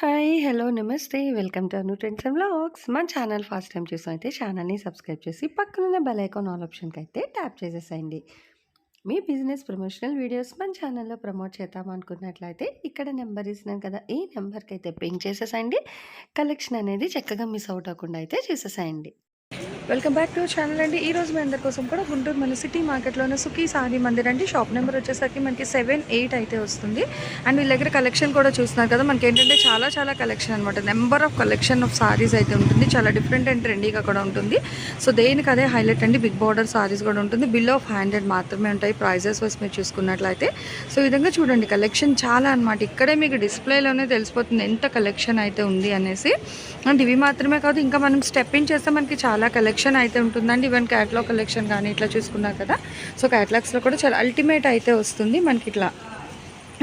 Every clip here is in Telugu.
హాయ్! హలో! నమస్తే. Welcome to Anu trends and vlogs. మన ఛానల్ ఫస్ట్ టైమ్ చూసినైతే ఛానల్‌ని సబ్స్క్రైబ్ చేసి పక్కనున్న బెల్ ఐకాన్ ఆల్ ఆప్షన్‌కైతే ట్యాప్ చేసేసేయండి. మీ బిజినెస్ ప్రమోషనల్ వీడియోస్ మన ఛానల్‌లో ప్రమోట్ చేద్దామనుకున్నట్లయితే ఇక్కడ నెంబర్ ఇస్తున్నాను కదా! ఈ నెంబర్‌కైతే పింగ్ చేసేసేయండి. కలెక్షన్ అనేది చక్కగా మిస్ అవుట్ అవ్వకుండా అయితే చూసేసేయండి. వెల్కమ్ బ్యాక్ టు ఛానల్ అండి. ఈరోజు మీ అందరి కోసం కూడా గుంటూరు మన సిటీ మార్కెట్లోనే సుఖీ సారీ మందిర్ అండి. షాప్ నెంబర్ వచ్చేసరికి మనకి 7, 8 అయితే వస్తుంది. అండ్ వీళ్ళ దగ్గర కలెక్షన్ కూడా చూస్తున్నారు కదా, మనకి ఏంటంటే చాలా కలెక్షన్ అనమాట. Number of collection of saris అయితే ఉంటుంది. చాలా డిఫరెంట్ అండ్ ట్రెండీగా కూడా ఉంటుంది. సో దేనికి అదే హైలైట్ అండి. బిగ్ బార్డర్ సారీస్ కూడా ఉంటుంది. బిలో ఆఫ్ 100 మాత్రమే ఉంటాయి ప్రైజెస్ వైస్ మీరు చూసుకున్నట్లయితే. సో ఈ విధంగా చూడండి, కలెక్షన్ చాలా అనమాట. ఇక్కడే మీకు డిస్ప్లేలోనే తెలిసిపోతుంది ఎంత కలెక్షన్ అయితే ఉంది అనేసి. అండ్ ఇవి మాత్రమే కాదు, ఇంకా మనం స్టెప్ ఇన్ చేస్తే మనకి చాలా కలెక్షన్ అయితే ఉంటుందండి. ఈవెన్ క్యాటలాగ్ కలెక్షన్ కానీ ఇట్లా చూసుకున్నారు కదా. సో క్యాటలాగ్స్లో కూడా చాలా అల్టిమేట్ అయితే వస్తుంది మనకి. ఇట్లా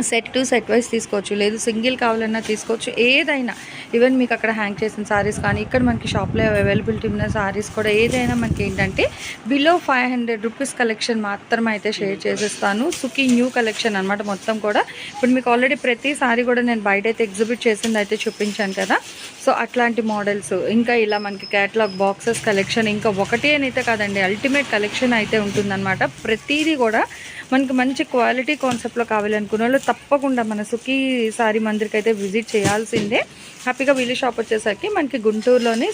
సెట్ టు సెట్ వైజ్ తీసుకోవచ్చు, లేదు సింగిల్ కావాలన్నా తీసుకోవచ్చు, ఏదైనా. ఈవెన్ మీకు అక్కడ హ్యాంగ్ చేసిన సారీస్ కానీ ఇక్కడ మనకి షాప్లో అవైలబిలిటీ ఉన్న సారీస్ కూడా ఏదైనా మనకి ఏంటంటే బిలో 500 రూపీస్ కలెక్షన్ మాత్రమే అయితే షేర్ చేసేస్తాను. సుఖీ న్యూ కలెక్షన్ అనమాట మొత్తం కూడా. ఇప్పుడు మీకు ఆల్రెడీ ప్రతి సారీ కూడా నేను బయట అయితే ఎగ్జిబిట్ చేసింది అయితే చూపించాను కదా. సో అట్లాంటి మోడల్స్, ఇంకా ఇలా మనకి క్యాటలాగ్ బాక్సెస్ కలెక్షన్, ఇంకా ఒకటి అయితే కాదండి, అల్టిమేట్ కలెక్షన్ అయితే ఉంటుందన్నమాట. ప్రతిదీ కూడా మనకి మంచి క్వాలిటీ కాన్సెప్ట్లో కావాలనుకున్న వాళ్ళు తప్పకుండా మన సుఖీ సారీ మందిర్కి అయితే విజిట్ చేయాల్సిందే. హ్యాపీగా వీళ్ళు షాప్ వచ్చేసరికి మనకి గుంటూరులోని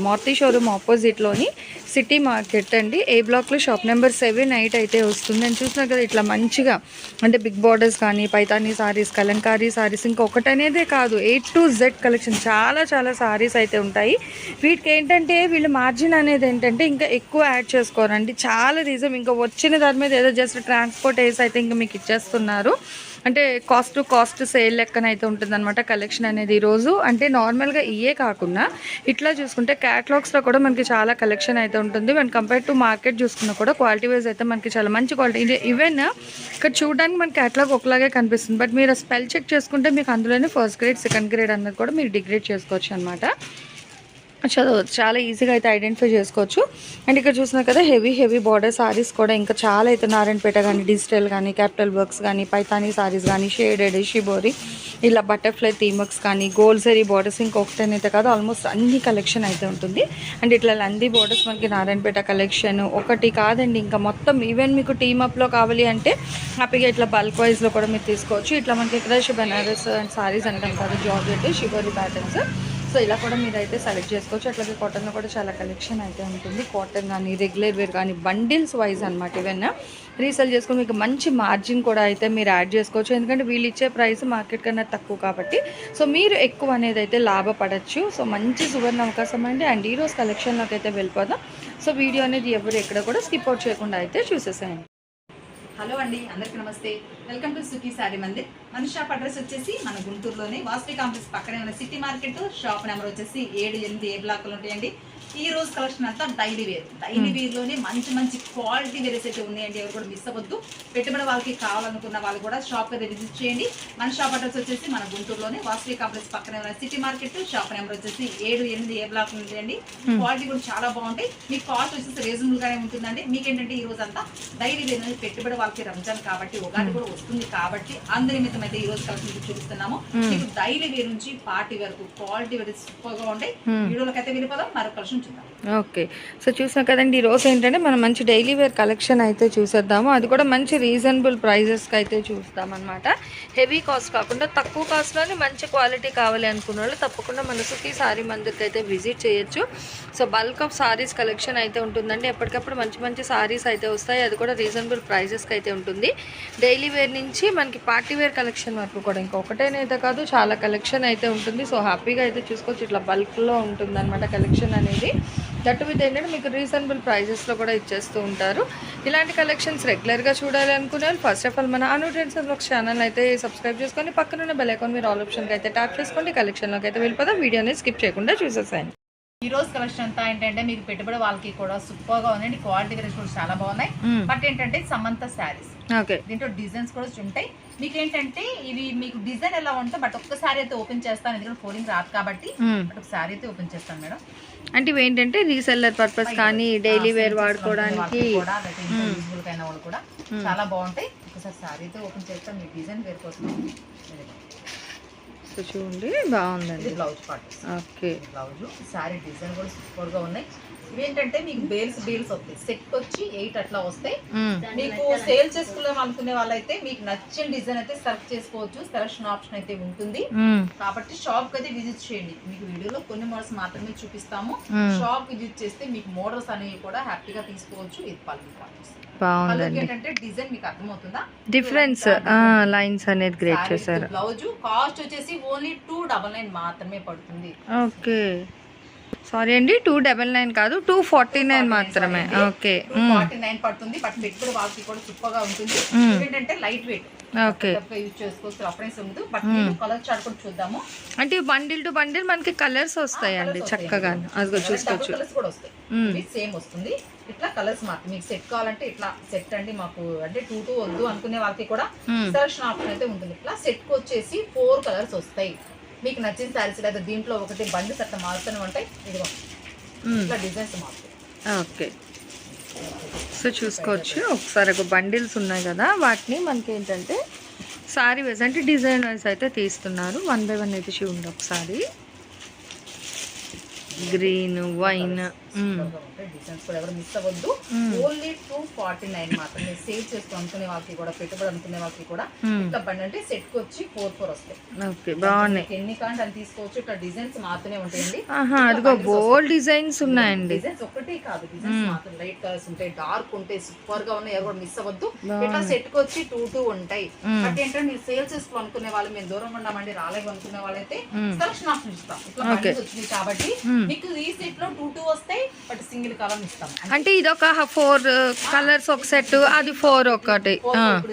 మారుతి షోరూమ్ ఆపోజిట్లోని సిటీ మార్కెట్ అండి. ఏ బ్లాక్లో షాప్ నెంబర్ 7, 8 అయితే వస్తుంది. నేను చూసినా కదా, ఇట్లా మంచిగా అంటే బిగ్ బార్డర్స్ కానీ పైతానీ సారీస్, కలంకారీ సారీస్, ఇంకొకటి అనేదే కాదు, A to Z కలెక్షన్ చాలా సారీస్ అయితే ఉంటాయి. వీటికి ఏంటంటే వీళ్ళు మార్జిన్ అనేది ఏంటంటే ఇంకా ఎక్కువ యాడ్ చేసుకోరండి. చాలా రీజన్, ఇంకా వచ్చిన దాని మీద ఏదో జస్ట్ ట్రాన్స్పోర్ట్ వేసి అయితే ఇంకా మీకు ఇచ్చేస్తున్నారు. అంటే కాస్ట్ సేల్ లెక్కన అయితే ఉంటుందన్నమాట కలెక్షన్ అనేది ఈరోజు. అంటే నార్మల్గా ఇయే కాకుండా ఇట్లా చూసుకుంటే క్యాటలాగ్స్లో కూడా మనకి చాలా కలెక్షన్ అయితే ఉంటుంది. మన కంపేర్ టు మార్కెట్ చూసుకున్నా కూడా క్వాలిటీ వైజ్ అయితే మనకి చాలా మంచి క్వాలిటీ. ఇది ఈవెన్ ఇక్కడ చూడడానికి మన క్యాటలాగ్ ఒకలాగే కనిపిస్తుంది, బట్ మీరు స్పెల్ చెక్ చేసుకుంటే మీకు అందులోనే ఫస్ట్ గ్రేడ్, సెకండ్ గ్రేడ్ అన్నది కూడా మీరు డిగ్రేడ్ చేసుకోవచ్చు అనమాట. చాలా ఈజీగా అయితే ఐడెంటిఫై చేసుకోవచ్చు. అండ్ ఇక్కడ చూసినా కదా, హెవీ బార్డర్ సారీస్ కూడా ఇంకా చాలా అయితే నారాయణపేట కానీ, డిజిటల్ కానీ, క్యాపిటల్ వర్క్స్ కానీ, పైతానీ సారీస్ కానీ, షేడెడ్, షిబోరి, ఇలా బటర్ఫ్లై థీమక్స్ కానీ, గోల్డ్ జరీ బార్డర్స్, ఇంకొకటైతే కాదు ఆల్మోస్ట్ అన్ని కలెక్షన్ అయితే ఉంటుంది. అండ్ ఇట్లా లందీ బార్డర్స్ మనకి నారాయణపేట కలెక్షన్ ఒకటి కాదండి, ఇంకా మొత్తం. ఈవెన్ మీకు టీమప్లో కావాలి అంటే హ్యాపీగా ఇట్లా బల్క్ వైజ్లో కూడా మీరు తీసుకోవచ్చు. ఇట్లా మనకి ఇక్కడ బెనారస్ అండ్ సారీస్ అంటాం కదా, జార్జెట్, షిబోరి ప్యాటర్న్స్. సో ఇలా కూడా మీరు అయితే సెలెక్ట్ చేసుకోవచ్చు. అట్లాగే కాటన్లో కూడా చాలా కలెక్షన్ అయితే ఉంటుంది. కాటన్ కానీ, రెగ్యులర్ వేర్ కానీ, బండిల్స్ వైజ్ అనమాట. ఏవైనా రీసేల్ చేసుకుని మీకు మంచి మార్జిన్ కూడా అయితే మీరు యాడ్ చేసుకోవచ్చు. ఎందుకంటే వీళ్ళు ఇచ్చే ప్రైస్ మార్కెట్ కన్నా తక్కువ కాబట్టి సో మీరు ఎక్కువ అనేది అయితే లాభపడచ్చు. సో మంచి సువర్ణ అవకాశం అండి. అండ్ ఈరోజు కలెక్షన్లోకి అయితే వెళ్ళిపోదాం. సో వీడియో అనేది ఎవరు ఎక్కడ కూడా స్కిప్ అవుట్ చేయకుండా అయితే చూసేసేయండి. హలో అండి, అందరికీ నమస్తే. Welcome to Sukhi sorry Mandir. మన షాప్ అడ్రస్ వచ్చేసి మన గుంటూరులోని వాసవి కాంప్లెక్స్ పక్కనే ఉన్న సిటీ మార్కెట్. షాప్ నెంబర్ వచ్చేసి 7, 8 ఏ బ్లాక్లు ఉంటాయండి. ఈ రోజు కలెక్షన్ అంతా డైలీ వేర్లోనే మంచి క్వాలిటీ వేరేస్ అయితే ఉన్నాయండి. ఎవరు కూడా మిస్ అవ్వద్దు. పెట్టుబడి వాళ్ళకి కావాలనుకున్న వాళ్ళు కూడా షాప్ అయితే విజిట్ చేయండి. మన షాప్ అడ్రస్ వచ్చేసి మన గుంటూరులోని వాసవి కాంప్లెక్స్ పక్కనే ఉన్న సిటీ మార్కెట్. షాప్ నెంబర్ వచ్చేసి 7, 8 ఏ బ్లాక్లు ఉంటాయండి. క్వాలిటీ కూడా చాలా బాగుంటాయి. మీకు కాస్ట్ వచ్చేసి రీజనబుల్ గానే ఉంటుందండి. మీకేంటంటే ఈ రోజు అంతా డైలీ వేర్ అనేది పెట్టుబడి వాళ్ళకి రంజాన్ కాబట్టి, ఉగాది కూడా వస్తుంది కాబట్టి అందరి నిమిత్తం అయితే ఈ రోజు కలెక్షన్ చూపిస్తున్నాము. మీకు డైలీ వేర్ నుంచి పార్టీ వరకు క్వాలిటీ వేర్ సూపర్ గా ఉంటాయి. వీడియోలోకి అయితే వెళ్ళిపోదాం. మరొక కలెక్షన్ చూద్దాం. ఓకే, సో చూసాం కదండి, ఈరోజు ఏంటంటే మనం మంచి డైలీ వేర్ కలెక్షన్ అయితే చూసేద్దాము. అది కూడా మంచి రీజనబుల్ ప్రైజెస్కి అయితే చూస్తాం అనమాట. హెవీ కాస్ట్ కాకుండా తక్కువ కాస్ట్లోనే మంచి క్వాలిటీ కావాలి అనుకున్న వాళ్ళు తప్పకుండా మన సుఖీ సారీ మందిర్కి అయితే విజిట్ చేయొచ్చు. So bulk of saris collection అయితే ఉంటుందండి. ఎప్పటికప్పుడు మంచి సారీస్ అయితే వస్తాయి. అది కూడా రీజనబుల్ ప్రైజెస్కి అయితే ఉంటుంది. డైలీ వేర్ నుంచి మనకి పార్టీ వేర్ కలెక్షన్ వరకు కూడా ఇంకొకటేనైతే కాదు, చాలా కలెక్షన్ అయితే ఉంటుంది. సో హ్యాపీగా అయితే చూసుకోవచ్చు. ఇట్లా బల్క్లో ఉంటుంది అనమాట కలెక్షన్ అనేది. దట్ విత్ ఏంటంటే మీకు రీజనబుల్ ప్రైజెస్లో కూడా ఇచ్చేస్తూ ఉంటారు. ఇలాంటి కలెక్షన్స్ రెగ్యులర్గా చూడాలి అనుకునే వాళ్ళు ఫస్ట్ ఆఫ్ ఆల్ మన అను ట్రెండ్స్ అండ్ వ్లాగ్స్ ఛానల్ అయితే సబ్స్క్రైబ్ చేసుకొని పక్కనున్న బెల్ ఐకాన్ మీరు ఆల్ ఆప్షన్కి అయితే ట్యాప్ చేసుకోండి. కలెక్షన్లోకి అయితే వెళ్ళిపోదాం. వీడియోని స్కిప్ చేయకుండా చూసేసాను. ఈ రోజు కలెక్షన్ అంతా ఏంటంటే మీకు పెట్టుబడి వాళ్ళకి కూడా సూపర్ గా ఉందండి. క్వాలిటీ వేరేస్ కూడా చాలా బాగున్నాయి. బట్ ఏంటంటే సమంత శారీస్, దీంట్లో డిజైన్స్ కూడా ఉంటాయి. మీకు ఏంటంటే ఇవి మీకు డిజైన్ ఎలా ఉంటే బట్ ఒక్కసారి అయితే ఓపెన్ చేస్తాను, ఎందుకంటే ఫోల్డింగ్ రాదు కాబట్టి. బట్ ఒకసారి అయితే ఓపెన్ చేస్తాను మేడం. అంటే ఇవి ఏంటంటే రీసెల్లర్ పర్పస్ కానీ డైలీ వేర్ వాడుకోవడానికి వాళ్ళు కూడా చాలా బాగుంటాయి. ఒకసారి సారీ అయితే ఓపెన్ చేస్తాను. మీ డిజైన్ వేర్ కోసం సో చూడండి బాగుందండి. ఇది blouse part. Okay. Blouse sari design కూడా సూపర్ గా ఉన్నాయి. ఇవేంటంటే మీకు బేల్స్ వస్తాయి. సెట్ వచ్చి 8 అట్లా వస్తాయి. మీకు సేల్ చేసుకున్నాం అనుకునే వాళ్ళైతే మీకు నచ్చిన డిజైన్ అయితే సెలెక్ట్ చేసుకోవచ్చు. సెలక్షన్ ఆప్షన్ అయితే ఉంటుంది. కాబట్టి షాప్ కి అయితే విజిట్ చేయండి. మీకు వీడియోలో కొన్ని మోడల్స్ మాత్రమే చూపిస్తాము. షాప్ విజిట్ చేస్తే మీకు మోడల్స్ అనేవి కూడా హ్యాపీగా తీసుకోవచ్చు. ఇది పళ్ళు బాగుందండి. ఏంటంటే డిజైన్ మీకు అర్థమవుతుందా? డిఫరెన్స్ లైన్స్ అనేది గ్రేట్ చేశారు. బ్లౌజ్ కాస్ట్ వచ్చేసి ఓన్లీ 299 మాత్రమే పడుతుంది. ఓకే, సారీ అండి, 299 కాదు, 249 మాత్రమే. ఓకే, 249 పడుతుంది. బట్ పెట్టుబడి వాళ్ళకి కూడా సూపర్ గా ఉంటుంది. ఏంటంటే లైట్ వెయిట్. ఓకే, యూజ్ చేసుకోవచ్చు. రెఫరెన్స్ ఉండదు. బట్ కలర్ చార్ట్ కూడా చూద్దాము. అంటే బండిల్ టు బండిల్ మనకి కలర్స్ వస్తాయండి చక్కగా. అదిగో చూసుకోవచ్చు. కలర్స్ కూడా వస్తాయి. సేమ్ వస్తుంది. ఇట్లా కలర్స్ మాత్రం మీకు సెట్ కావాలంటే ఇట్లా సెట్ అండి. మాకు అంటే 2 వద్దు అనుకునే వాళ్ళకి కూడా సెలక్షన్ ఆప్షన్ అయితే ఉంటుంది. ఇట్లా సెట్ కి వచ్చేసి 4 కలర్స్ వస్తాయి. మీకు నచ్చిన శారీస్ లేదా దీంట్లో ఒకటి బండి అట్లా మారుతూనే ఉంటాయి. ఇదిగో ఇట్లా డిజైన్స్ మారుతాయి. ఓకే, సో చూసుకోవచ్చు. ఒకసారి ఒక బండిల్స్ ఉన్నాయి కదా, వాటిని మనకి ఏంటంటే సారీ వైజ్ అంటే డిజైన్ వైజ్ అయితే తీస్తున్నారు. 1 by 1 అయితే చూడండి ఒకసారి. గ్రీన్, వైన్, డిజైన్స్ కూడా ఎవరు మిస్ అవ్వద్దు. ఓన్లీ 249 మాత్రమే. సేల్ చేస్తూ అనుకునే వాళ్ళకి కూడా, పెట్టుబడి అనుకునే వాళ్ళకి కూడా ఇట్లా బండి అంటే సెట్ కి వచ్చి 4 వస్తాయి. ఓకే, బాగున్నాయి. ఎన్ని కాంటే అని తీసుకోవచ్చు. ఇట్లా డిజైన్స్ మాత్రమే ఉంటాయండి. అదిగో బోల్డ్ డిజైన్స్ ఉన్నాయండి. డిజైన్స్ ఒకటి కాదు, డిజైన్స్ మాత్రం లైట్ కలర్స్ ఉంటాయి, డార్క్ ఉంటాయి, సూపర్ గా ఉన్నాయి. ఎవరు కూడా మిస్ అవ్వద్దు. ఇట్లా సెట్ కి వచ్చి 2 ఉంటాయి. బట్ ఏంటంటే మీరు సేల్ చేసుకో అనుకునే వాళ్ళు, మేము దూరంగా ఉన్నామండి రాలేదు అనుకునే వాళ్ళైతే సెలక్షన్ ఆప్షన్ ఇస్తాం. ఇట్లా వచ్చింది కాబట్టి మీకు ఈ సెట్ లో 2 వస్తాయి. బట్ సింగిల్ కలర్ ఇస్తాం. అంటే ఇది ఒక 4 కలర్స్ ఒక సెట్, అది 4 ఒకటి.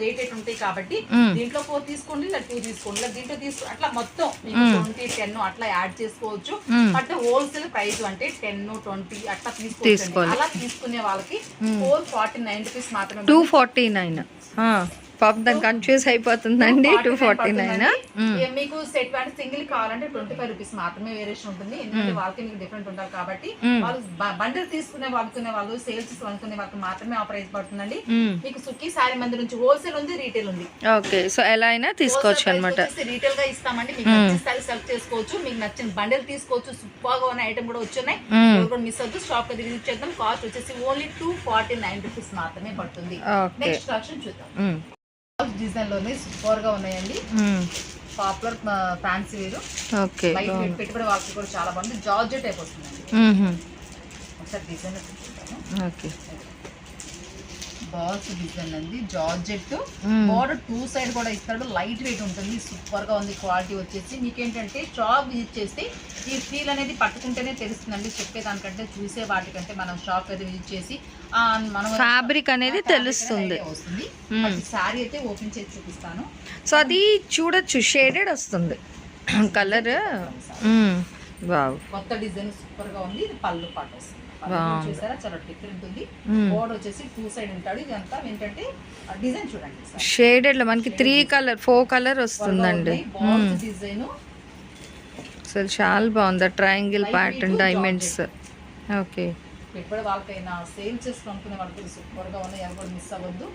8 ఉంటాయి కాబట్టి దీంట్లో 4 తీసుకోండి, ఇలా 2 తీసుకోండి, ఇలా దీంట్లో తీసుకో, అట్లా మొత్తం 20, 10 అట్లా యాడ్ చేసుకోవచ్చు. బట్ హోల్సేల్ ప్రైస్ అంటే 10, 20 అట్లా తీసుకోవచ్చు. అలా తీసుకునే వాళ్ళకి 449 రూపీస్ మాత్రమే. 249. పాపం దాన్ని కన్ఫ్యూజ్ అయిపోతుందండి. 249. మీకు సెట్ అంటే సింగిల్ కావాలంటే 25 రూపీస్ మాత్రమే వేరియేషన్ ఉంటుంది. ఎందుకంటే వాళ్ళకి మీకు డిఫరెంట్ ఉంటారు కాబట్టి వాళ్ళు బండిల్ తీసుకునే వాళ్ళు సేల్స్ అనుకునే వాళ్ళకి మాత్రమే ఆ ప్రైస్ పడుతుందండి. మీకు సుఖీ సారీ మంది నుంచి హోల్సేల్ ఉంది, రీటైల్ ఉంది. ఓకే, సో ఎలా అయినా తీసుకోవచ్చు అనమాట. రీటైల్ గా ఇస్తామండి. మీకు నచ్చిన సారీ సెలెక్ట్ చేసుకోవచ్చు. మీకు నచ్చిన బండిల్ తీసుకోవచ్చు. సూపర్ గా ఉన్న ఐటమ్ కూడా వచ్చున్నాయి. ఎవరు కూడా మిస్ అవ్వద్దు. షాప్ కి విజిట్ చేద్దాం. కాస్ట్ వచ్చేసి ఓన్లీ 249 రూపీస్ మాత్రమే పడుతుంది. నెక్స్ట్ కలెక్షన్ చూద్దాం. డిజైన్ లోనే సూపర్ గా ఉన్నాయండి. పాపులర్ ఫ్యాన్సీ వేరు. ఓకే, పెట్టుబడి వాళ్ళకి కూడా చాలా బాగుంది. జార్జెట్ టైప్ వస్తుందండి. ఒకసారి డిజైన్ ఓకే, బాల్స్ డిజైన్ అండి. జార్జెట్ బోర్డర్ 2 సైడ్ కూడా ఇస్తాడు. లైట్ వెయిట్ ఉంటుంది. సూపర్ గా ఉంది. క్వాలిటీ వచ్చేసి మీకేంటంటే షాప్ విజిట్ చేస్తే ఈ ఫీల్ అనేది పట్టుకుంటేనే తెలుస్తుందండి. చెప్పేదానికంటే చూసే వాటికంటే మనం షాప్ అయితే విజిట్ చేసి మనం ఫ్యాబ్రిక్ అనేది తెలుస్తుంది. శారీ అయితే ఓపెన్ చేసి చూపిస్తాను. సో అది చూడొచ్చు, షేడెడ్ వస్తుంది కలర్. కొత్త డిజైన్ సూపర్ గా ఉంది. ఇది పళ్ళు పాట వస్తుంది. చూసారా, చాలా డిఫరెంట్ ఉంది. బోర్డర్ వచ్చేసి 2 సైడ్ ఉంటాడు. ఇదంతా ఏంటంటే డిజైన్ చూడండి. షేడెడ్ లో మనకి 4 కలర్ వస్తుందండి. డిజైన్ అసలు చాలా బాగుంది. Triangle pattern, diamonds. ఓకే, పెట్టుబడి వాళ్ళకైనా సేల్ చేసుకునే వాళ్ళకి సూపర్ గా ఉన్నాయి. ఎవరు మిస్ అవ్వద్దు.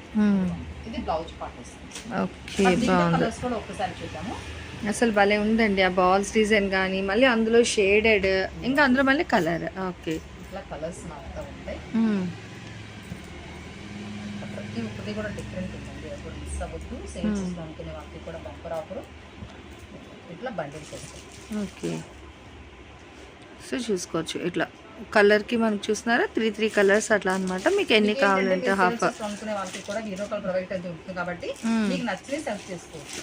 ఇది బ్లౌజ్ పార్ట్ వస్తుంది. ఓకే, బాగుంది. కలర్స్ కూడా ఒకసారి చూద్దాము. అసలు భలే ఉందండి ఆ బాల్స్ డిజైన్ కానీ, మళ్ళీ అందులో షేడెడ్, ఇంకా అందులో మళ్ళీ కలర్. ఓకే, ఇట్లా కలర్స్ మాత్రం ఉంటాయి. ప్రతి ఒక్కటి కూడా డిఫరెంట్ ఉందండి. ఎవరు మిస్ అవ్వద్దు. సేల్ చేసుకునే వాళ్ళకి కూడా బంపర్ ఆఫర్. ఇట్లా బండిల్స్ వస్తాయి. ఓకే, సో చూసుకోవచ్చు. ఇట్లా కలర్కి మనకు చూస్తున్నారా 3 కలర్స్ అట్లా అనమాట. మీకు ఎన్ని కావాలంటే హాఫ్ అనుకునే వాళ్ళకి కూడా హీరో కలర్ ప్రొవైడ్ అయితే ఉంటుంది కాబట్టి మీకు నచ్చినవి సెలెక్ట్ చేసుకోవచ్చు.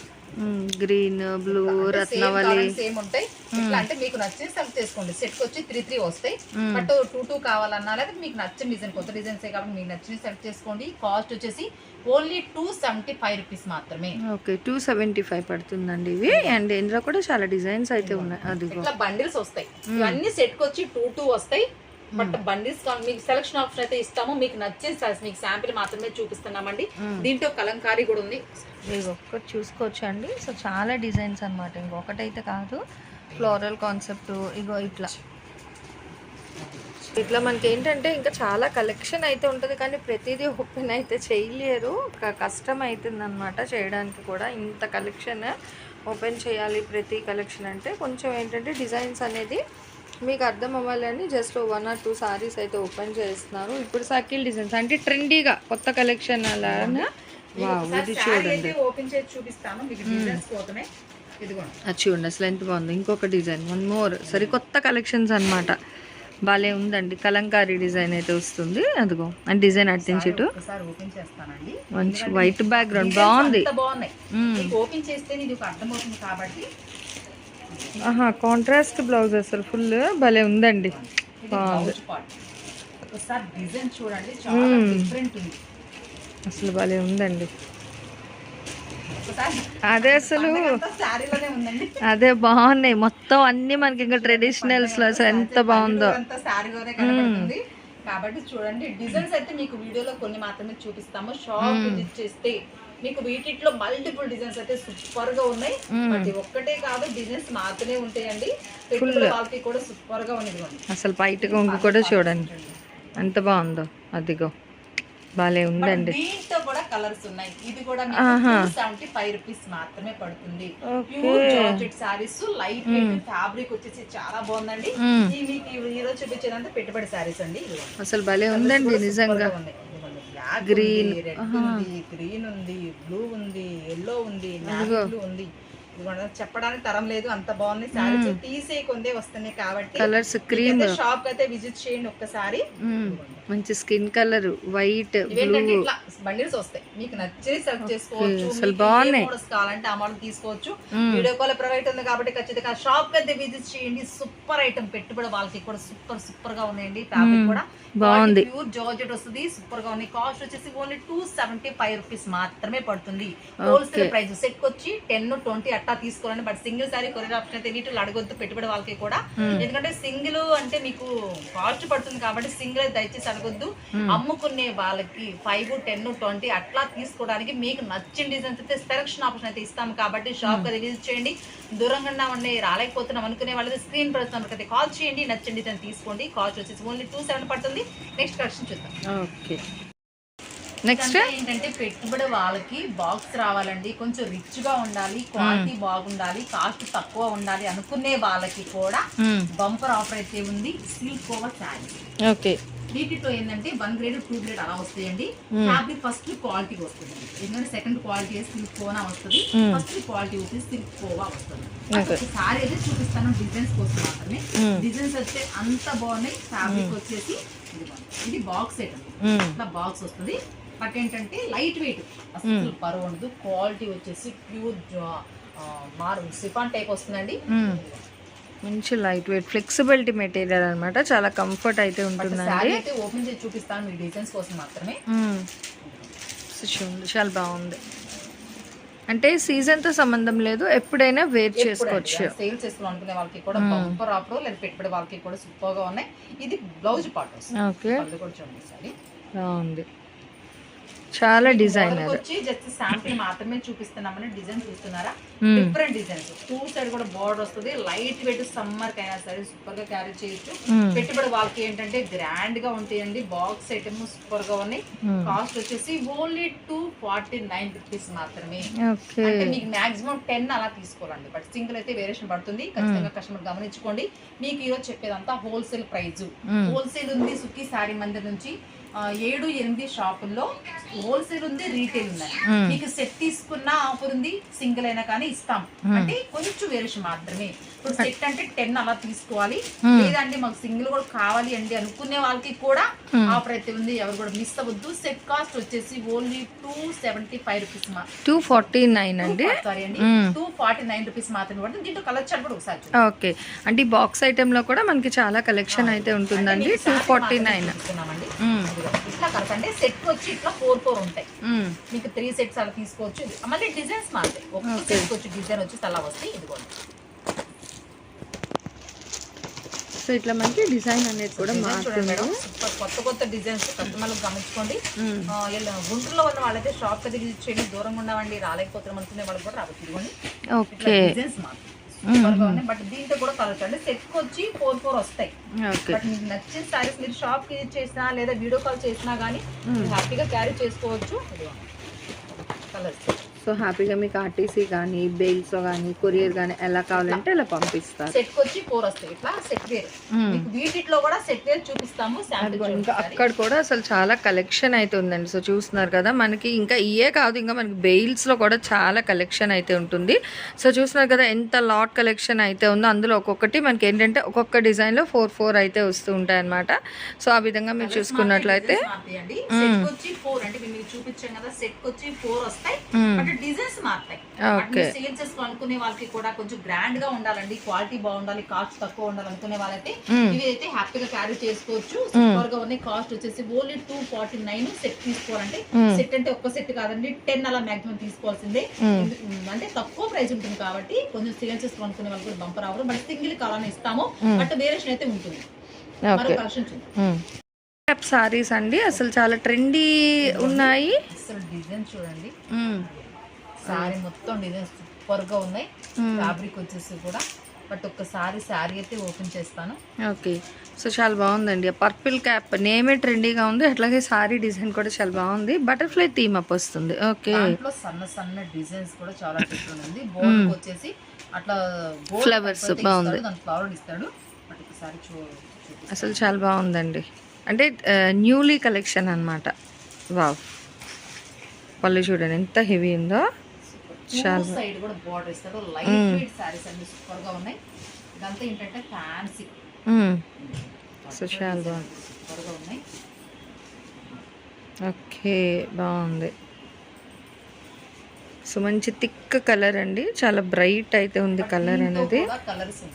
గ్రీన్, బ్లూ, రత్నవళి సేమ్ ఉంటాయి. ఇట్లా అంటే మీకు నచ్చిన సెలెక్ట్ చేసుకోండి. సెట్ కి వచ్చి 3 వస్తాయి. బట్ 2 కావాలన్నా లేదా మీకు నచ్చిన డిజైన్, కొత్త డిజైన్స్ కాబట్టి మీకు నచ్చిన సెలెక్ట్ చేసుకోండి. కాస్ట్ వచ్చేసి ఓన్లీ 275 రూపీస్ మాత్రమే. ఓకే, 275 పడుతుందండి ఇవి. అండ్ ఇందులో కూడా చాలా డిజైన్స్ అయితే ఉన్నాయి. అది ఇట్లా బండిల్స్ వస్తాయి. ఇవన్నీ సెట్ కి వచ్చి 2 వస్తాయి. బట్ బండిల్స్ మీకు సెలక్షన్ ఆప్షన్ అయితే ఇస్తాము. మీకు నచ్చిన సైజ్ మీకు శాంపిల్ మాత్రమే చూపిస్తున్నామండి. దీంట్లో కలంకారీ కూడా ఉంది. మీరు ఒక్కటి చూసుకోవచ్చు అండి. సో చాలా డిజైన్స్ అనమాట. ఇంకొకటైతే కాదు, ఫ్లోరల్ కాన్సెప్ట్. ఇగో ఇట్లా మనకి ఏంటంటే ఇంకా చాలా కలెక్షన్ అయితే ఉంటుంది. కానీ ప్రతిదీ ఓపెన్ అయితే చేయలేరు, కష్టం అవుతుంది అనమాట చేయడానికి కూడా. ఇంత కలెక్షన్ ఓపెన్ చేయాలి ప్రతి కలెక్షన్ అంటే కొంచెం ఏంటంటే డిజైన్స్ అనేది మీకు అర్థం అవ్వాలని జస్ట్ 1 or 2 సారీస్ అయితే ఓపెన్ చేస్తున్నారు. ఇప్పుడు సర్కిల్ డిజైన్స్ అంటే ట్రెండీగా కొత్త కలెక్షన్ అలా ఇది చూడండి. ఓపెన్ చేసి చూపిస్తాను మీకు డిజైన్స్ కోసమే. ఇదిగోండి అది చూడండి అసలు ఎంత బాగుంది. ఇంకొక డిజైన్ వన్ మోర్ సరికొత్త కలెక్షన్స్ అన్నమాట. భలే ఉందండి. కలంకారీ డిజైన్ అయితే వస్తుంది. అదిగో అండ్ డిజైన్ అట్టించిటు ఓపెన్ చేస్తానండి. మంచి వైట్ బ్యాక్గ్రౌండ్ బాగుంది. బాగున్నాయి. ఓపెన్ చేస్తే ఇది అర్థమవుతుంది కాబట్టి కాంట్రాస్ట్ బ్లౌజ్ అసలు ఫుల్ భలే ఉందండి. బాగుంది. డిజైన్ చూడండి చాలా డిఫరెంట్ ఉంది. అసలు భలే ఉందండి. అదే అసలు అదే బాగున్నాయి మొత్తం అన్ని మనకి ఇంకా ట్రెడిషనల్స్ లో అసలు ఎంత బాగుందో. కాబట్టి చూడండి డిజైన్స్ అయితే మీకు వీడియోలో కొన్ని మాత్రమే చూపిస్తాము. షాప్ విజిట్ చేస్తే మీకు వీటిలో మల్టిపుల్ డిజైన్స్ అయితే సూపర్ గా ఉన్నాయి. బట్ ఒక్కటే కాదు డిజైన్స్ మాత్రమే ఉంటాయండి. పెట్టుబడి వాళ్ళకి కూడా సూపర్ గా ఉన్నది. అసలు బయట కొంగు కూడా చూడండి ఎంత బాగుందో. అదిగో భలే ఉందండి. దీంట్లో కూడా కలర్స్ ఉన్నాయి. ఇది కూడా మీకు 275 రూపీస్ మాత్రమే పడుతుంది. Pure georgette saris light weight fabric వచ్చేసి చాలా బాగుందండి. మీకు ఈ రోజు చూపించేదంతా పెట్టుబడి సారీస్ అండి. అసలు భలే ఉందండి నిజంగా. గ్రీన్ ఉంది, గ్రీన్ ఉంది, బ్లూ ఉంది, ఎల్లో ఉంది, నావీ బ్లూ ఉంది. చెప్పడానికి తరం లేదు అంత బాగుంది. సారీస్ తీసే కొందే వస్తున్నాయి కాబట్టి కలర్స్ క్రీమ్. షాప్ అయితే విజిట్ చేయండి ఒక్కసారి. మంచి స్కిన్ కలర్ వైట్ బండిల్స్ వస్తాయి. మీకు నచ్చేది సెలెక్ట్ చేసుకోవచ్చు. కావాలంటే ఆ మోడల్ తీసుకోవచ్చు. వీడియో కాల్ ప్రొవైడ్ ఉంది కాబట్టి ఖచ్చితంగా షాప్ అయితే విజిట్ చేయండి. సూపర్ ఐటమ్ పెట్టుబడి వాళ్ళకి కూడా సూపర్ గా ఉన్నాయండి. ఫ్యాబ్రిక్ కూడా బాగుంది. ప్యూర్ జార్జెట్ వస్తుంది. సూపర్ గా ఉంది. కాస్ట్ వచ్చేసి ఓన్లీ 275 రూపీస్ మాత్రమే పడుతుంది. Wholesale price. సెట్ వచ్చి 10, 20 అట్టా తీసుకోవాలండి. But single sorry courier option అయితే వీటిలో అడగొద్దు పెట్టుబడి వాళ్ళకి కూడా. ఎందుకంటే సింగిల్ అంటే మీకు కాస్ట్ పడుతుంది కాబట్టి సింగిల్ దయచేసి అడగొద్దు. అమ్ముకునే వాళ్ళకి 5, 10, 20 అట్లా తీసుకోవడానికి మీకు నచ్చిన డిజైన్స్ అయితే సెలక్షన్ ఆప్షన్ అయితే ఇస్తాము కాబట్టి షాప్ అయితే విజిట్ చేయండి. దూరంగా ఉండే రాలేకపోతున్నాం అనుకునే వాళ్ళకి స్క్రీన్ పడుతున్న అయితే కాల్ చేయండి. నచ్చిన డిజైన్ తీసుకోండి. కాస్ట్ వచ్చేసి ఓన్లీ 270 పడుతుంది. నెక్స్ట్ కలెక్షన్ చూద్దాం. ఓకే నెక్స్ట్ ఏంటంటే పెట్టుబడి వాళ్ళకి బాక్స్ రావాలండి. కొంచెం రిచ్ గా ఉండాలి, క్వాలిటీ బాగుండాలి, కాస్ట్ తక్కువ ఉండాలి అనుకునే వాళ్ళకి కూడా బంపర్ ఆఫర్ అయితే ఉంది. Silk over sari. ఓకే వీటితో ఏంటంటే 1 గ్రేడ్ 2 గ్రేడ్ అలా వస్తాయండి. ఫ్యాబ్రిక్ ఫస్ట్ క్వాలిటీ వస్తుంది. ఎందుకంటే సెకండ్ క్వాలిటీ సిల్క్ కోనా వస్తుంది. ఫస్ట్ క్వాలిటీ వచ్చేసి సిల్క్ కోవా వస్తుంది. సారీ అయితే చూపిస్తాను డిజైన్స్ కోసం మాత్రమే. డిజైన్స్ అయితే అంత బాగున్నాయి. ఫ్యాబ్రిక్ వచ్చేసి ఇది బాక్స్ సెట్ అండి. ఇట్లా బాక్స్ వస్తుంది. బట్ ఏంటంటే లైట్ వెయిట్ అసలు పరువు ఉండదు. క్వాలిటీ వచ్చేసి ప్యూర్ సిఫాన్ టైప్ వస్తుందండి. మంచి లైట్ వెయిట్ ఫ్లెక్సిబిలిటీ మెటీరియల్ అన్నమాట. చాలా కంఫర్ట్ అయితే ఉంటుందండి. ఓపెన్ చేసి చూపిస్తాను మీ డిజైన్స్ కోసం మాత్రమే. చాలా బాగుంది. అంటే సీజన్ తో సంబంధం లేదు, ఎప్పుడైనా వేర్ చేసుకోవచ్చు. సేల్ చేసుకోవాలనుకునే వాళ్ళకి కూడా బంపర్ ఆఫర్ లేదా పెట్టుబడి వాళ్ళకి కూడా సూపర్ గా ఉన్నాయి. ఇది బ్లౌజ్ పార్ట్ వస్తుంది. ఓకే చూడండి బాగుంది. చాలా డిజైనర్ వచ్చి జస్ట్ శాంపిల్ మాత్రమే చూపిస్తున్నామని డిజైన్ చూస్తున్నారా. Different designs. 2 సైడ్ కూడా బోర్డర్ వస్తుంది. లైట్ వెయిట్ సమ్మర్ కి అయినా సరే సూపర్ గా క్యారీ చేయొచ్చు. పెట్టుబడి వాళ్ళకి ఏంటంటే గ్రాండ్ గా ఉంటాయండి. బాక్స్ ఐటమ్ సూపర్ గా ఉన్నాయి. కాస్ట్ వచ్చేసి ఓన్లీ 249 రూపీస్ మాత్రమే. అంటే మీకు మాక్సిమం 10 అలా తీసుకోవాలండి. బట్ సింగిల్ అయితే వేరియేషన్ పడుతుంది. ఖచ్చితంగా కస్టమర్ గమనించుకోండి. మీకు ఈరోజు చెప్పేదంతా హోల్సేల్ ప్రైస్. హోల్సేల్ ఉంది సుఖీ సారీ మందిర్ నుంచి. 7, 8 షాపుల్లో హోల్సేల్ ఉంది, రీటైల్ ఉందండి. మీకు సెట్ తీసుకున్న ఆఫర్ ఉంది. సింగిల్ అయినా కానీ ఇస్తాం. అంటే కొంచెం వేరియేషన్ మాత్రమే. ఇప్పుడు సెట్ అంటే 10 అలా తీసుకోవాలి. లేదంటే మాకు సింగిల్ కూడా కావాలి అండి అనుకునే వాళ్ళకి కూడా ఆఫర్ అయితే ఉంది. ఎవరు కూడా మిస్ అవ్వద్దు. సెట్ కాస్ట్ వచ్చేసి ఓన్లీ 275 రూపీస్. 249 అండి. సారీ అండి 249 రూపీస్ మాత్రమే పడుతుంది. దీంట్లో కలర్ చార్ట్ కూడా ఒకసారి. ఓకే అంటే ఈ బాక్స్ ఐటమ్ లో కూడా మనకి చాలా కలెక్షన్ అయితే ఉంటుందండి. 249 ఇట్లా కలర్స్ అంటే సెట్ వచ్చి ఇట్లా 4 ఉంటాయి. మీకు 3 సెట్స్ అలా తీసుకోవచ్చు. మళ్ళీ డిజైన్స్ మారుతాయి. ఒక సెట్ వచ్చి డిజైన్ వచ్చి అలా వస్తాయి. ఇదిగోండి. సో ఇట్లా మనకి డిజైన్ అనేది కూడా మారుతుంది. కొత్త డిజైన్స్ కస్టమర్లు గమనించుకోండి. గుంటూరులో ఉన్న వాళ్ళైతే షాప్ అయితే విజిట్ చేయండి. దూరంగా ఉండవండి రాలేకపోతున్నాం అనుకునే వాళ్ళు కూడా రావచ్చు. ఇదిగోండి డిజైన్స్ మారుతాయి. బట్ దీంట్లో కూడా కలర్స్ అంటే సెట్ వచ్చి 4 వస్తాయి. బట్ మీకు నచ్చిన సారీస్ మీరు షాప్ కి చేసినా లేదా వీడియో కాల్ చేసినా గానీ హ్యాపీగా క్యారీ చేసుకోవచ్చు. కలర్స్ సో హ్యాపీగా మీకు ఆర్టీసీ కానీ బెయిల్స్ కానీ కొరియర్ కానీ ఎలా కావాలంటే అలా పంపిస్తారు. సెట్ వచ్చి 4 వస్తాయి ఇట్లా సెట్ వేర్. మీకు వీటిలో కూడా సెట్ వేర్ చూపిస్తాము. ఇంకా అక్కడ కూడా అసలు చాలా కలెక్షన్ అయితే ఉందండి. సో చూస్తున్నారు కదా, మనకి ఇంకా ఇయే కాదు, ఇంకా మనకి బెయిల్స్ లో కూడా చాలా కలెక్షన్ అయితే ఉంటుంది. సో చూస్తున్నారు కదా ఎంత లాట్ కలెక్షన్ అయితే ఉందో. అందులో ఒక్కొక్కటి మనకి ఏంటంటే ఒక్కొక్క డిజైన్ లో 4 అయితే వస్తూ ఉంటాయి అనమాట. సో ఆ విధంగా మీరు చూసుకున్నట్లయితే చూపించాం కదా, సెట్ వచ్చి 4 వస్తాయి. బట్ డిజైన్స్ మారుతాయి. సేల్ చేసుకోవాలనుకునే వాళ్ళకి కూడా కొంచెం గ్రాండ్ గా ఉండాలండి, క్వాలిటీ బాగుండాలి, కాస్ట్ తక్కువ ఉండాలి అనుకునే వాళ్ళైతే ఇవి అయితే హ్యాపీగా క్యారీ చేసుకోవచ్చు. సూపర్ గా ఉన్నాయి. కాస్ట్ వచ్చేసి ఓన్లీ 249. సెట్ తీసుకోవాలంటే సెట్ అంటే ఒక్క సెట్ కాదండి, 10 అలా మాక్సిమం తీసుకోవాల్సిందే. అంటే తక్కువ ప్రైస్ ఉంటుంది కాబట్టి కొంచెం సేల్ చేసుకోవాలనుకునే వాళ్ళు కూడా బంపర్ ఆఫర్. బట్ సింగిల్ కావాలని ఇస్తాము, బట్ వేరియేషన్ అయితే ఉంటుంది. సారీస్ అండి అసలు చాలా ట్రెండీ ఉన్నాయి. అసలు డిజైన్ చూడండి, సారీ మొత్తం డిజైన్ సూపర్ గా ఉన్నాయి. ఫ్యాబ్రిక్ వచ్చేసి కూడా. బట్ ఒక్కసారి సారీ అయితే ఓపెన్ చేస్తాను. ఓకే, సో చాలా బాగుందండి. పర్పుల్ క్యాప్ నేమే ట్రెండీగా ఉంది, అట్లాగే సారీ డిజైన్ కూడా చాలా బాగుంది. బటర్ఫ్లై థీమ్ అప్ వస్తుంది. ఓకే, దాంట్లో సన్న సన్న డిజైన్స్ కూడా చాలా డిఫరెంట్ ఉంది. బోర్డ్ వచ్చేసి అట్లా ఫ్లవర్స్ బాగుంది, దాని ఫ్లవర్ ఇస్తాడు. బట్ ఒకసారి అసలు చాలా బాగుందండి. అంటే న్యూలీ కలెక్షన్ అనమాట. వావ్, పళ్ళు చూడండి ఎంత హెవీ ఉందో. చాలా సైడ్ కూడా బోర్డర్ ఇస్తాడు. లైట్ వెయిట్ సారీస్ అన్ని సూపర్ గా ఉన్నాయి. ఇదంతా ఏంటంటే ఫ్యాన్సీ. సో చాలా బాగుంది, సూపర్ గా ఉన్నాయి. ఓకే, బాగుంది. సో మంచి థిక్ కలర్ అండి, చాలా బ్రైట్ అయితే ఉంది కలర్ అనేది. కలర్స్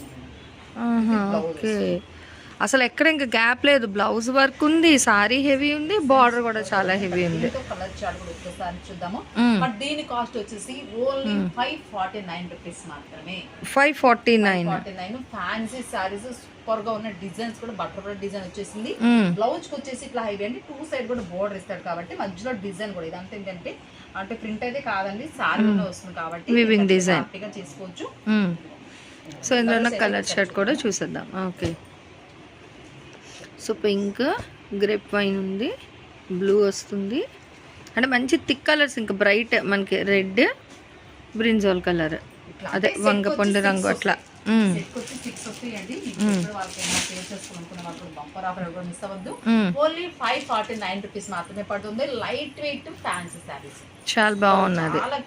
ఓకే, అసలు ఎక్కడ ఇంకా గ్యాప్ లేదు. బ్లౌజ్ వర్క్ ఉంది, సారీ హెవీ ఉంది, బార్డర్ కూడా చాలా హెవీ ఉంది. కలర్ చార్ట్ కూడా ఒక్కసారి చూద్దాము. బట్ దీని కాస్ట్ వచ్చేసి ఓన్లీ 549 రూపీస్ మాత్రమే. 549. ఫ్యాన్సీ సారీస్ సూపర్ గా ఉన్న డిజైన్స్ కూడా బటర్ఫ్లై డిజైన్ వచ్చేసింది. బ్లౌజ్ కి వచ్చేసి ఇట్లా హెవీ అండి, 2 సైడ్ కూడా బోర్డర్ ఇస్తాడు కాబట్టి మధ్యలో డిజైన్ కూడా. ఇదంతా ఏంటంటే అంటే ప్రింట్ అయితే కాదండి, సారీలో వస్తుంది కాబట్టి వివింగ్ డిజైన్ హ్యాపీగా చేసుకోవచ్చు. సో ఇందులో కలర్ షర్ట్ కూడా చూసేద్దాం. Okay, so pink, grape wine ఉంది, బ్లూ వస్తుంది. అంటే మంచి థిక్ కలర్స్, ఇంకా బ్రైట్ మనకి రెడ్, బ్రింజాల్ కలర్, అదే వంగపండు రంగు అట్లా. బంపర్ ఆఫర్ మిస్ అవ్వద్దు. ఓన్లీ 549 రూపీస్ మాత్రమే పడుతుంది. లైట్ వెయిట్ ఫ్యాన్సీ సారీస్ చాలా బాగున్నది. చాలా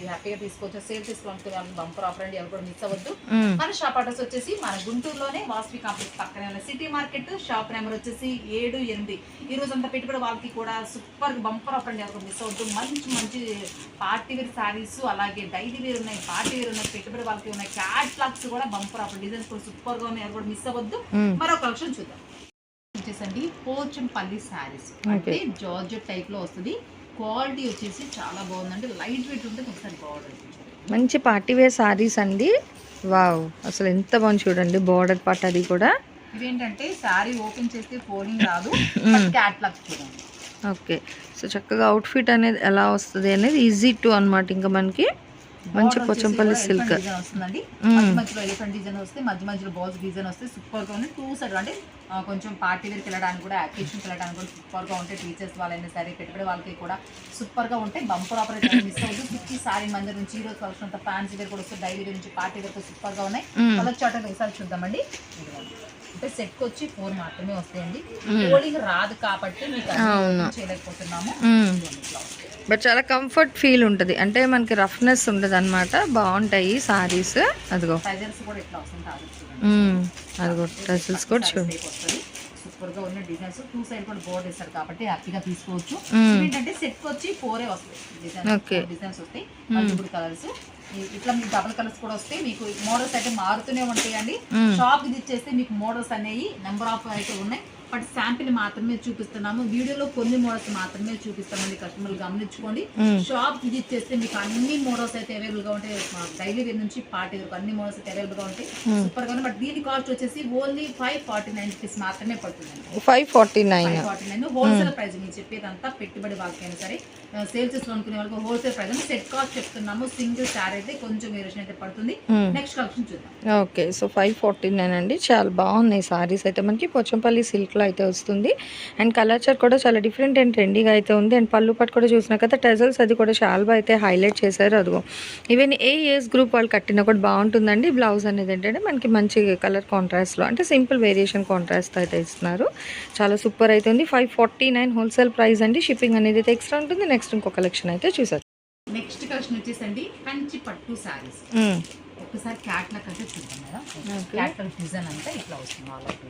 హ్యాపీగా తీసుకోవచ్చు. సేల్ తీసుకోవాలనుకునే వాళ్ళకి బంపర్ ఆఫర్ అండి, ఎవరు కూడా మిస్ అవ్వద్దు. మన షాప్ అడ్రస్ వచ్చేసి మన గుంటూరులోనే వాసవి కాంప్లెక్స్ పక్కనే ఉన్న సిటీ మార్కెట్. షాప్ నెంబర్ వచ్చేసి 7-8. ఈ రోజు అంతా పెట్టుబడి వాళ్ళకి కూడా సూపర్ బంపర్ ఆఫర్ అండి, ఎవరు మిస్ అవ్వద్దు. మంచి మంచి పార్టీ వేర్ సారీస్, అలాగే డైలీ వేర్ ఉన్నాయి, పార్టీ వేర్ ఉన్నాయి, పెట్టుబడి వాళ్ళకి ఉన్నాయి. క్యాట్లాగ్స్ కూడా బంపర్ ఆఫర్, డిజైన్స్ కూడా సూపర్ గా ఉన్నాయి, ఎవరు కూడా మిస్ అవ్వద్దు. మరో కలెక్షన్ చూద్దాం. వచ్చేసండి పోచంపల్లి సారీస్, అంటే జార్జెట్ టైప్ లో వస్తుంది. క్వాలిటీ వచ్చేసి చాలా బాగుందండి, లైట్ వెయిట్ ఉంటుంది. ఒకసారి బార్డర్ మంచి పార్టీ వేర్ సారీస్ అండి. వావ్, అసలు ఎంత బాగుంది చూడండి బార్డర్ పార్ట్. అది కూడా ఇవేంటంటే సారీ ఓపెన్ చేస్తే ఫోల్డింగ్ రాదు, క్యాట్లాగ్ చూడండి. ఓకే, సో చక్కగా అవుట్ఫిట్ అనేది ఎలా వస్తుంది అనేది ఈజీ టు అనమాట. ఇంకా మనకి మంచి పోచంపల్లి సిల్క్ వస్తుందండి. మధ్యలో ఎలిఫెంట్ డిజైన్ వస్తే, మధ్యలో బాల్స్ డిజైన్ వస్తే సూపర్ గా ఉంది. 2 సైడ్ అంటే కొంచెం పార్టీ వేర్కి వెళ్ళడానికి కూడా, అకేషన్కి వెళ్ళడానికి కూడా సూపర్ గా ఉంటాయి. టీచర్స్ వాళ్ళైనా సరే, పెట్టుబడి వాళ్ళకి కూడా సూపర్ గా ఉంటాయి. బంపర్ ఆపరేటర్ మిస్ అవ్వదు. 50 సారీ మంది నుంచి ఈ రోజు కలెక్షన్ అంతా ఫ్యాన్సీ వేర్ కూడా వస్తుంది, డైలీ వేర్ నుంచి పార్టీ వేర్ సూపర్ గా ఉన్నాయి. కలర్ చార్ట్ ఒకసారి చూద్దామండి. అంటే సెట్ కి వచ్చి 4 మాత్రమే వస్తాయండి. ఫోల్డింగ్ రాదు కాబట్టి మీకు చేయలేకపోతున్నాము. బట్ చాలా కంఫర్ట్ ఫీల్ ఉంటుంది, అంటే మనకి రఫ్నెస్ ఉండదు అనమాట. బాగుంటాయి సారీస్. అదిగో కూడా ఇట్లా వస్తుంది, అదిగో టజల్స్ కూడా చూడండి. సూపర్ గా ఉన్న డిజైన్స్. 2 సైడ్ కూడా బోర్డర్ ఇస్తారు కాబట్టి హ్యాపీగా తీసుకోవచ్చు. ఏంటంటే సెట్ వచ్చి 4 వస్తాయి డిజైన్స్ వస్తాయి. మల్టిపుల్ కలర్స్, ఇట్లా మీకు డబుల్ కలర్స్ కూడా వస్తాయి. మీకు మోడల్స్ అయితే మారుతూనే ఉంటాయండి. షాప్ ఇది ఇచ్చేస్తే మీకు మోడల్స్ అనేవి నెంబర్ ఆఫ్ అయితే ఉన్నాయి. బట్ శాంపిల్ మాత్రమే చూపిస్తున్నాము, వీడియోలో కొన్ని మోడల్స్ మాత్రమే చూపిస్తామండి. కస్టమర్లు గమనించుకోండి. షాప్ విజిట్ చేస్తే మీకు అన్ని మోడల్స్ అయితే అవైలబుల్ గా ఉంటాయి. డైలీ వేర్ నుంచి పార్టీ వరకు అన్ని మోడల్స్ అయితే అవైలబుల్ గా ఉంటాయి. సూపర్ గా. బట్ దీని కాస్ట్ వచ్చేసి ఓన్లీ 549 రూపీస్ మాత్రమే పడుతుందండి. 549 హోల్సేల్ ప్రైస్. మీరు చెప్పేదంతా పెట్టుబడి వాళ్ళకైనా సరే సేల్ చేసుకోవాలనుకునే వాళ్ళకి హోల్సేల్ ప్రైస్ సెట్ కాస్ట్ చెప్తున్నాము. సింగిల్ శారీ అయితే కొంచెం వేరియేషన్ అయితే పడుతుంది. నెక్స్ట్ కలెక్షన్ చూద్దాం. ఓకే, సో 549 అండి. చాలా బాగున్నాయి సారీస్ అయితే. మనకి పోచంపల్లి సిల్క్లో అయితే వస్తుంది. అండ్ కలర్ చార్ట్ కూడా చాలా డిఫరెంట్ అండ్ ట్రెండీగా అయితే ఉంది. అండ్ పళ్ళు పట్టు కూడా చూసినా కదా, టెజల్స్ అది కూడా చాలా బాగా అయితే హైలైట్ చేశారు. అదిగో ఈవెన్ ఏ ఏజ్ గ్రూప్ వాళ్ళు కట్టినా కూడా బాగుంటుందండి. బ్లౌజ్ అనేది ఏంటంటే మనకి మంచి కలర్ కాంట్రాస్ట్లో, అంటే సింపుల్ వేరియేషన్ కాంట్రాస్ట్ అయితే ఇస్తున్నారు. చాలా సూపర్ అయితే ఉంది. 549 హోల్సేల్ ప్రైస్ అండి. షిప్పింగ్ అనేది అయితే ఎక్స్ట్రా ఉంటుంది. నెక్స్ట్ ఇంకో కలెక్షన్ అయితే చూసారు. నెక్స్ట్ కలెక్షన్ వచ్చేసండి కంచి పట్టు శారీస్. ఒకసారి క్యాట్లాగ్ అయితే చూద్దాం మేడం. క్యాట్లాగ్ డిజైన్ అంతా ఇట్లా వస్తుంది. ఆల్ ఓవర్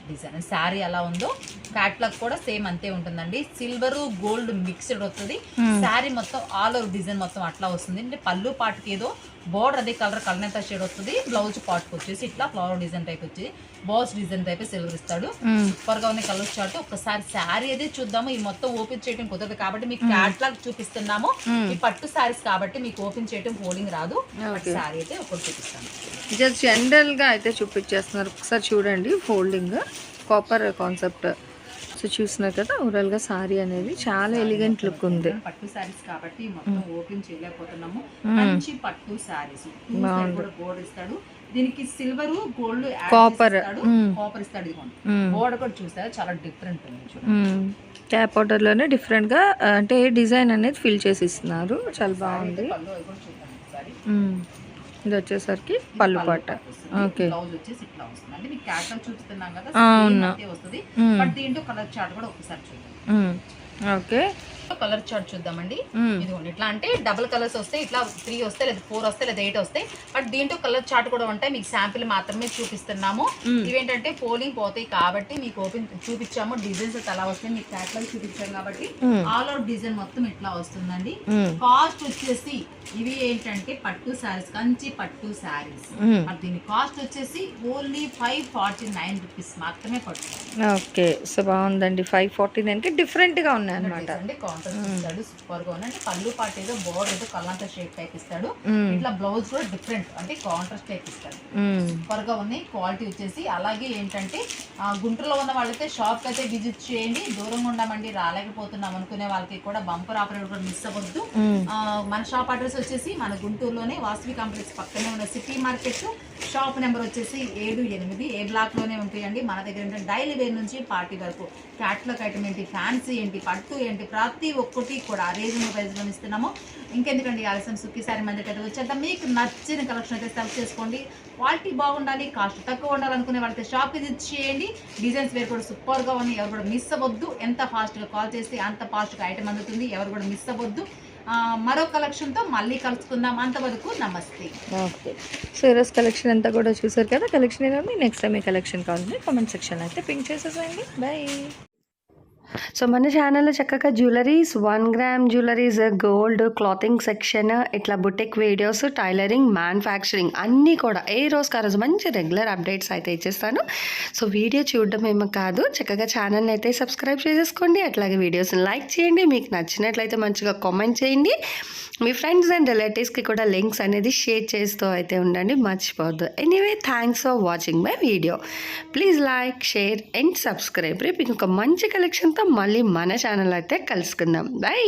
డిజైన్ శారీ ఎలా ఉందో క్యాట్లాగ్ కూడా సేమ్ అంతే ఉంటుందండి. సిల్వర్ గోల్డ్ మిక్స్డ్ వస్తుంది. శారీ మొత్తం ఆల్ ఓవర్ డిజైన్ మొత్తం అట్లా వస్తుంది. అంటే పళ్ళు పాటుకి ఏదో బోర్డర్ అదే కలర్ షేడ్ వస్తుంది. బ్లౌజ్ పాటుకు వచ్చేసి ఇట్లా ఫ్లవర్ డిజైన్ టైప్ వచ్చి బాస్ డిజైన్ టైప్ సిల్వర్ ఇస్తాడు. సూపర్ గా ఉన్న కలర్ చార్ట్. ఒకసారి శారీ అయితే చూద్దాము. ఈ మొత్తం ఓపెన్ చేయడం కుదరదు కాబట్టి మీకు క్యాట్లాగ్ చూపిస్తున్నాము. ఈ పట్టు శారీస్ కాబట్టి మీకు ఓపెన్ చేయడం హోల్డింగ్ రాదు. శారీ అయితే ఒకటి చూపిస్తాను. జస్ట్ జనరల్గా అయితే చూపించేస్తున్నారు. ఒకసారి చూడండి. Folding copper concept. సో చూస్తున్నారు కదా, ఓవరాల్గా సారీ అనేది చాలా ఎలిగెంట్ లుక్ ఉంది. పట్టు శారీస్ కాబట్టి మొత్తం ఓపెన్ చేయలేకపోతున్నాము. మంచి పట్టు శారీస్ కూడా బోర్డర్ ఇస్తాడు. దీనికి సిల్వర్ గోల్డ్ కాపర్ ఇస్తాడు. బోర్డర్ కూడా చూసారు చాలా డిఫరెంట్ ఉంది. ట్యాప్ ఆర్డర్లోనే డిఫరెంట్గా అంటే డిజైన్ అనేది ఫిల్ చేసి ఇస్తున్నారు. చాలా బాగుంది. ఇది వచ్చేసరికి పళ్ళు పాట. ఓకే, బ్లౌజ్ వచ్చేసి ఇట్లా వస్తుంది. అంటే మీకు క్యాటలాగ్ చూస్తున్నాం కదా, సేమ్ అంతే వస్తుంది. బట్ దీంట్లో కలర్ చార్ట్ కూడా ఒకసారి చూద్దాం. ఓకే, కలర్ చార్ట్ చూద్దామండి. ఇదిగోండి ఇట్లా అంటే డబుల్ కలర్స్ వస్తాయి. ఇట్లా 3 వస్తాయి, లేదా 4 వస్తాయి, లేదా 8 వస్తాయి. బట్ దీంట్లో కలర్ చార్ట్ కూడా ఉంటాయి. మీకు శాంపిల్ మాత్రమే చూపిస్తున్నాము. ఇవేంటంటే పోలింగ్ పోతాయి కాబట్టి మీకు ఓపెన్ చూపించాము. డిజైన్స్ అలా వస్తాయి. మీకు క్యాటలాగ్ చూపించాము కాబట్టి ఆల్ ఓవర్ డిజైన్ మొత్తం ఇట్లా వస్తుందండి. కాస్ట్ వచ్చేసి ఇవి ఏంటంటే పట్టు శారీస్, కంచి పట్టు శారీస్. దీని కాస్ట్ వచ్చేసి ఓన్లీ 549 రూపీస్ మాత్రమే పడుతుంది. ఓకే, సో బాగుందండి. 549కి డిఫరెంట్ గా ఉన్నాయి అన్నమాట. ఇస్తాడు. సూపర్ గా ఉంది. అంటే పళ్ళు పాటు ఏదో బోర్డర్ ఏదో కల్లంత షేప్ టైప్ ఇస్తాడు. ఇట్లా బ్లౌజ్ కూడా డిఫరెంట్ అంటే కాంట్రాస్ట్ టైప్ ఇస్తాడు. సూపర్ గా ఉంది. క్వాలిటీ వచ్చేసి అలాగే ఏంటంటే గుంటూరులో ఉన్న వాళ్ళైతే షాప్ అయితే విజిట్ చేయండి. దూరంగా ఉండమండి రాలేకపోతున్నాం అనుకునే వాళ్ళకి కూడా బంపర్ ఆఫర్ కూడా మిస్ అవ్వద్దు. మన షాప్ అడ్రస్ వచ్చేసి మన గుంటూరులోనే వాసవి కాంప్లెక్స్ పక్కనే ఉన్న సిటీ మార్కెట్. షాప్ నెంబర్ వచ్చేసి 7-8 ఏ బ్లాక్ లోనే ఉంటాయండి. మన దగ్గర ఏంటంటే డైలీ వేర్ నుంచి పార్టీ వరకు క్యాట్లాగ్ ఐటమ్ ఏంటి, ఫ్యాన్సీ ఏంటి, పట్టు ఏంటి, ప్రతి ఒక్కటి కూడా రీజనబుల్ ప్రైస్లో ఇస్తున్నాము. ఇంకెందుకండి ఆలస్యం, సుఖీ సారీ మన దగ్గర వచ్చేద్దాం. మీకు నచ్చిన కలెక్షన్ అయితే సెలెక్ట్ చేసుకోండి. క్వాలిటీ బాగుండాలి, కాస్ట్ తక్కువ ఉండాలనుకునే వాళ్ళకి షాప్ విజిట్ చేయండి. డిజైన్స్ వేరు కూడా సూపర్గా ఉన్నాయి. ఎవరు కూడా మిస్ అవ్వద్దు. ఎంత ఫాస్ట్గా కాల్ చేస్తే అంత ఫాస్ట్గా ఐటమ్ అందుతుంది. ఎవరు కూడా మిస్ అవ్వద్దు. మరో కలెక్షన్తో మళ్ళీ కలుసుకుందాం. అంతవరకు నమస్తే. ఓకే, సో ఈరోజు కలెక్షన్ అంతా కూడా చూసారు కదా. కలెక్షన్ ఏదో నెక్స్ట్ టైం ఈ కలెక్షన్ కావాలంటే కామెంట్ సెక్షన్ అయితే పింక్ చేసేసేయండి. బాయ్. సో మన ఛానల్లో చక్కగా jewelleries, 1 gram jewelleries, gold, clothing section, ఇట్లా బుటిక్ వీడియోస్, టైలరింగ్, మ్యానుఫ్యాక్చరింగ్ అన్నీ కూడా ఏ రోజుకి ఆ రోజు మంచి రెగ్యులర్ అప్డేట్స్ అయితే ఇచ్చేస్తాను. సో వీడియో చూడడం ఏమో కాదు, చక్కగా ఛానల్ని అయితే సబ్స్క్రైబ్ చేసేసుకోండి. అట్లాగే వీడియోస్ని లైక్ చేయండి. మీకు నచ్చినట్లయితే మంచిగా కామెంట్ చేయండి. మీ ఫ్రెండ్స్ అండ్ రిలేటివ్స్కి కూడా లింక్స్ అనేది షేర్ చేస్తూ అయితే ఉండండి, మర్చిపోవద్దు. Anyway, thanks for watching my video. Please like, share and subscribe. రేపు ఇంకొక మంచి కలెక్షన్తో మళ్ళీ మన ఛానల్ అయితే కలుసుకుందాం. బాయ్.